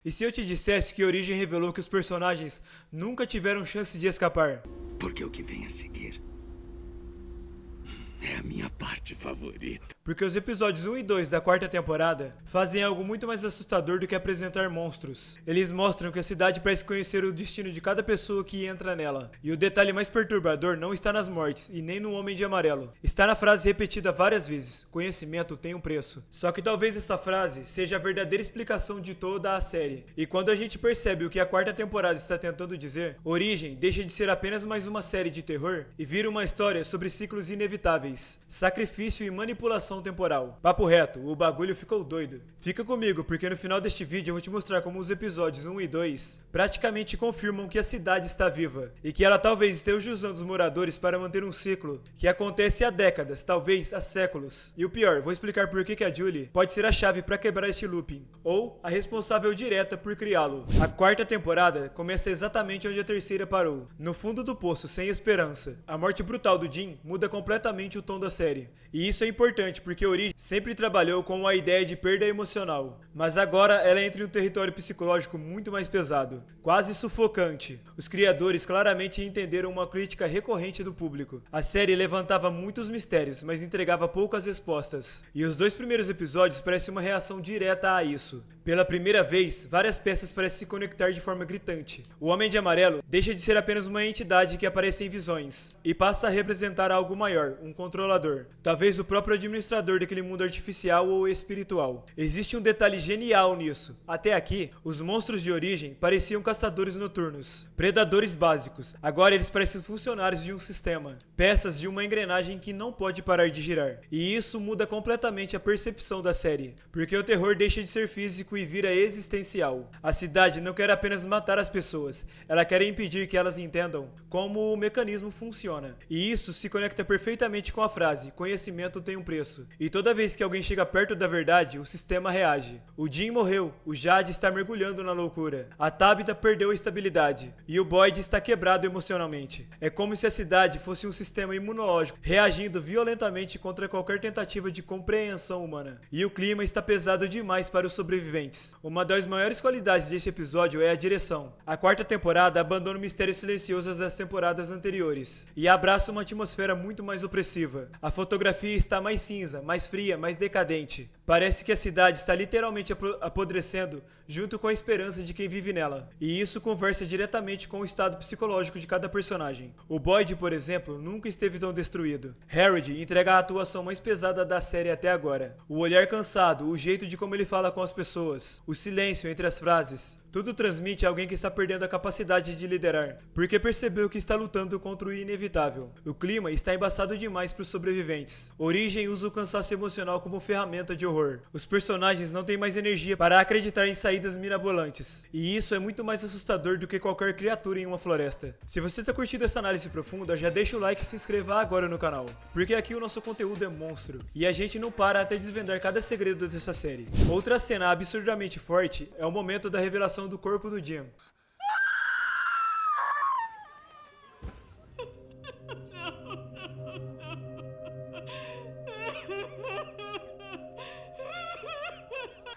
E se eu te dissesse que Origem revelou que os personagens nunca tiveram chance de escapar? Porque o que vem a seguir é a minha parte favorita. Porque os episódios 1 e 2 da quarta temporada fazem algo muito mais assustador do que apresentar monstros. Eles mostram que a cidade parece conhecer o destino de cada pessoa que entra nela. E o detalhe mais perturbador não está nas mortes e nem no Homem de Amarelo. Está na frase repetida várias vezes: conhecimento tem um preço. Só que talvez essa frase seja a verdadeira explicação de toda a série. E quando a gente percebe o que a quarta temporada está tentando dizer, Origem deixa de ser apenas mais uma série de terror e vira uma história sobre ciclos inevitáveis, sacrifício e manipulação temporal. Papo reto, o bagulho ficou doido. Fica comigo, porque no final deste vídeo eu vou te mostrar como os episódios 1 e 2 praticamente confirmam que a cidade está viva, e que ela talvez esteja usando os moradores para manter um ciclo que acontece há décadas, talvez há séculos. E o pior, vou explicar por que a Julie pode ser a chave para quebrar este looping, ou a responsável direta por criá-lo. A quarta temporada começa exatamente onde a terceira parou, no fundo do poço, sem esperança. A morte brutal do Jim muda completamente o tom da série, e isso é importante porque Origem sempre trabalhou com a ideia de perda emocional, mas agora ela entra em um território psicológico muito mais pesado, quase sufocante. Os criadores claramente entenderam uma crítica recorrente do público. A série levantava muitos mistérios, mas entregava poucas respostas, e os 2 primeiros episódios parecem uma reação direta a isso. Pela primeira vez, várias peças parecem se conectar de forma gritante. O Homem de Amarelo deixa de ser apenas uma entidade que aparece em visões e passa a representar algo maior, um controlador, talvez o próprio administrador daquele mundo artificial ou espiritual. Existe um detalhe genial nisso. Até aqui, os monstros de Origem pareciam caçadores noturnos, predadores básicos. Agora eles parecem funcionários de um sistema, peças de uma engrenagem que não pode parar de girar. E isso muda completamente a percepção da série, porque o terror deixa de ser físico e vira existencial. A cidade não quer apenas matar as pessoas, ela quer impedir que elas entendam como o mecanismo funciona. E isso se conecta perfeitamente com a frase: conhecimento tem um preço. E toda vez que alguém chega perto da verdade, o sistema reage. O Jim morreu, o Jade está mergulhando na loucura, a Tabitha perdeu a estabilidade, e o Boyd está quebrado emocionalmente. É como se a cidade fosse um sistema imunológico, reagindo violentamente contra qualquer tentativa de compreensão humana. E o clima está pesado demais para os sobreviventes. Uma das maiores qualidades deste episódio é a direção. A quarta temporada abandona o mistério silencioso das temporadas anteriores e abraça uma atmosfera muito mais opressiva. A fotografia está mais cinza, mais fria, mais decadente. Parece que a cidade está literalmente apodrecendo junto com a esperança de quem vive nela. E isso conversa diretamente com o estado psicológico de cada personagem. O Boyd, por exemplo, nunca esteve tão destruído. Harrod entrega a atuação mais pesada da série até agora. O olhar cansado, o jeito de como ele fala com as pessoas, o silêncio entre as frases. Tudo transmite a alguém que está perdendo a capacidade de liderar, porque percebeu que está lutando contra o inevitável. O clima está embaçado demais para os sobreviventes. Origem usa o cansaço emocional como ferramenta de horror. Os personagens não têm mais energia para acreditar em saídas mirabolantes, e isso é muito mais assustador do que qualquer criatura em uma floresta. Se você está curtindo essa análise profunda, já deixa o like e se inscreva agora no canal, porque aqui o nosso conteúdo é monstro, e a gente não para até desvendar cada segredo dessa série. Outra cena absurdamente forte é o momento da revelação do corpo do Jim.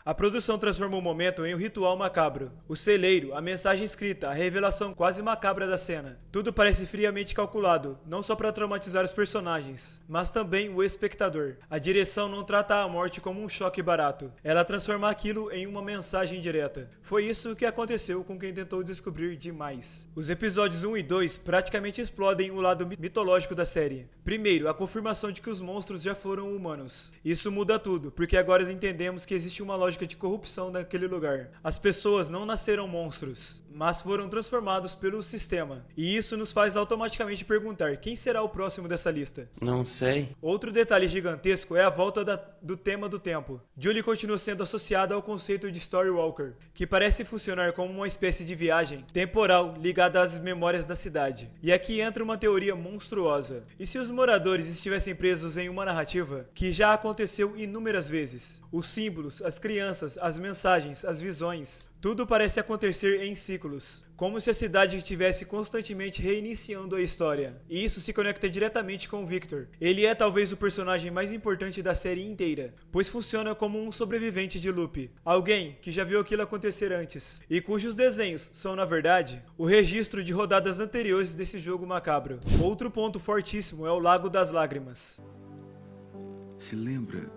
A produção transforma o momento em um ritual macabro. O celeiro, a mensagem escrita, a revelação quase macabra da cena. Tudo parece friamente calculado, não só para traumatizar os personagens, mas também o espectador. A direção não trata a morte como um choque barato. Ela transforma aquilo em uma mensagem direta. Foi isso que aconteceu com quem tentou descobrir demais. Os episódios 1 e 2 praticamente explodem o lado mitológico da série. Primeiro, a confirmação de que os monstros já foram humanos. Isso muda tudo, porque agora entendemos que existe uma lógica de corrupção naquele lugar. As pessoas não nasceram monstros, mas foram transformados pelo sistema. E isso nos faz automaticamente perguntar: quem será o próximo dessa lista? Não sei. Outro detalhe gigantesco é a volta do tema do tempo. Julie continua sendo associada ao conceito de Storywalker, que parece funcionar como uma espécie de viagem temporal ligada às memórias da cidade. E aqui entra uma teoria monstruosa. E se os moradores estivessem presos em uma narrativa que já aconteceu inúmeras vezes? Os símbolos, as crianças alianças, as mensagens, as visões. Tudo parece acontecer em ciclos, como se a cidade estivesse constantemente reiniciando a história. E isso se conecta diretamente com o Victor. Ele é talvez o personagem mais importante da série inteira, pois funciona como um sobrevivente de loop. Alguém que já viu aquilo acontecer antes, e cujos desenhos são, na verdade, o registro de rodadas anteriores desse jogo macabro. Outro ponto fortíssimo é o Lago das Lágrimas. Se lembra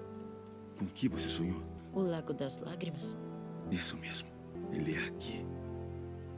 com que você sonhou? O Lago das Lágrimas? Isso mesmo. Ele é aqui.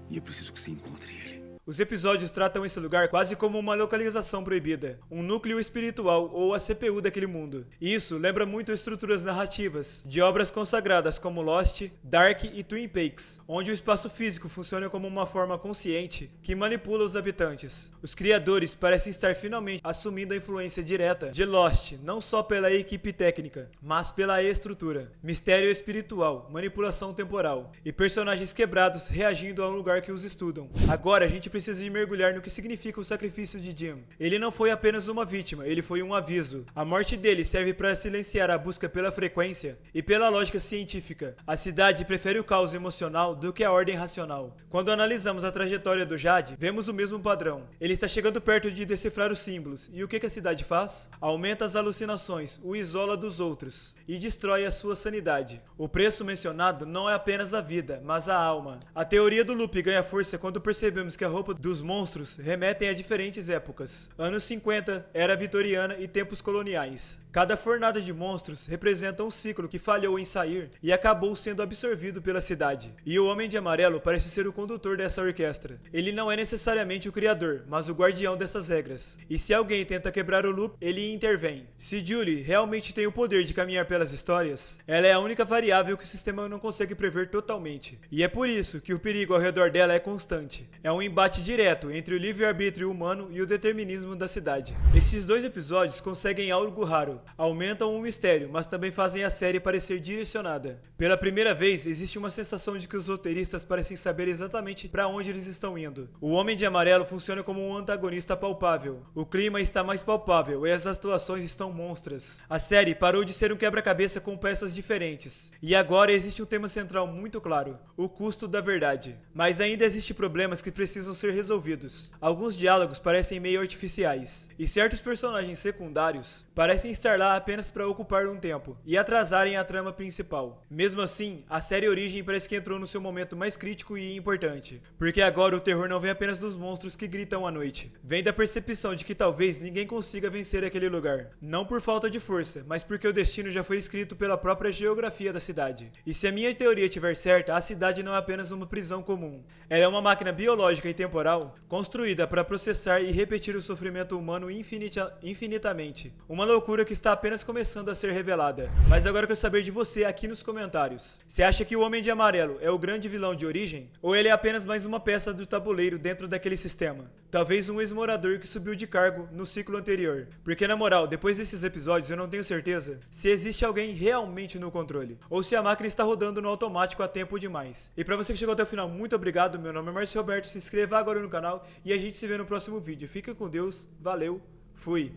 E eu preciso que você encontre ele. Os episódios tratam esse lugar quase como uma localização proibida, um núcleo espiritual ou a CPU daquele mundo. E isso lembra muito estruturas narrativas de obras consagradas como Lost, Dark e Twin Peaks, onde o espaço físico funciona como uma forma consciente que manipula os habitantes. Os criadores parecem estar finalmente assumindo a influência direta de Lost, não só pela equipe técnica, mas pela estrutura, mistério espiritual, manipulação temporal e personagens quebrados reagindo a um lugar que os estudam. Agora a gente precisa de mergulhar no que significa o sacrifício de Jim. Ele não foi apenas uma vítima, ele foi um aviso. A morte dele serve para silenciar a busca pela frequência e pela lógica científica. A cidade prefere o caos emocional do que a ordem racional. Quando analisamos a trajetória do Jade, vemos o mesmo padrão. Ele está chegando perto de decifrar os símbolos. E o que a cidade faz? Aumenta as alucinações, o isola dos outros e destrói a sua sanidade. O preço mencionado não é apenas a vida, mas a alma. A teoria do loop ganha força quando percebemos que a roupa dos monstros remetem a diferentes épocas. Anos 50, era vitoriana e tempos coloniais. Cada fornada de monstros representa um ciclo que falhou em sair e acabou sendo absorvido pela cidade. E o Homem de Amarelo parece ser o condutor dessa orquestra. Ele não é necessariamente o criador, mas o guardião dessas regras. E se alguém tenta quebrar o loop, ele intervém. Se Julie realmente tem o poder de caminhar pelas histórias, ela é a única variável que o sistema não consegue prever totalmente. E é por isso que o perigo ao redor dela é constante. É um embate direto entre o livre-arbítrio humano e o determinismo da cidade. Esses dois episódios conseguem algo raro. Aumentam o mistério, mas também fazem a série parecer direcionada. Pela primeira vez, existe uma sensação de que os roteiristas parecem saber exatamente para onde eles estão indo. O Homem de Amarelo funciona como um antagonista palpável. O clima está mais palpável e as atuações estão monstras. A série parou de ser um quebra-cabeça com peças diferentes. E agora existe um tema central muito claro: o custo da verdade. Mas ainda existem problemas que precisam ser resolvidos. Alguns diálogos parecem meio artificiais. E certos personagens secundários parecem estar lá apenas para ocupar um tempo e atrasarem a trama principal. Mesmo assim, a série Origem parece que entrou no seu momento mais crítico e importante, porque agora o terror não vem apenas dos monstros que gritam à noite, vem da percepção de que talvez ninguém consiga vencer aquele lugar, não por falta de força, mas porque o destino já foi escrito pela própria geografia da cidade. E se a minha teoria estiver certa, a cidade não é apenas uma prisão comum, ela é uma máquina biológica e temporal construída para processar e repetir o sofrimento humano infinitamente. Uma loucura que está apenas começando a ser revelada. Mas agora eu quero saber de você aqui nos comentários. Você acha que o Homem de Amarelo é o grande vilão de Origem? Ou ele é apenas mais uma peça do tabuleiro dentro daquele sistema? Talvez um ex-morador que subiu de cargo no ciclo anterior. Porque na moral, depois desses episódios eu não tenho certeza se existe alguém realmente no controle, ou se a máquina está rodando no automático há tempo demais. E pra você que chegou até o final, muito obrigado. Meu nome é Marcio Roberto, se inscreva agora no canal e a gente se vê no próximo vídeo. Fica com Deus, valeu, fui!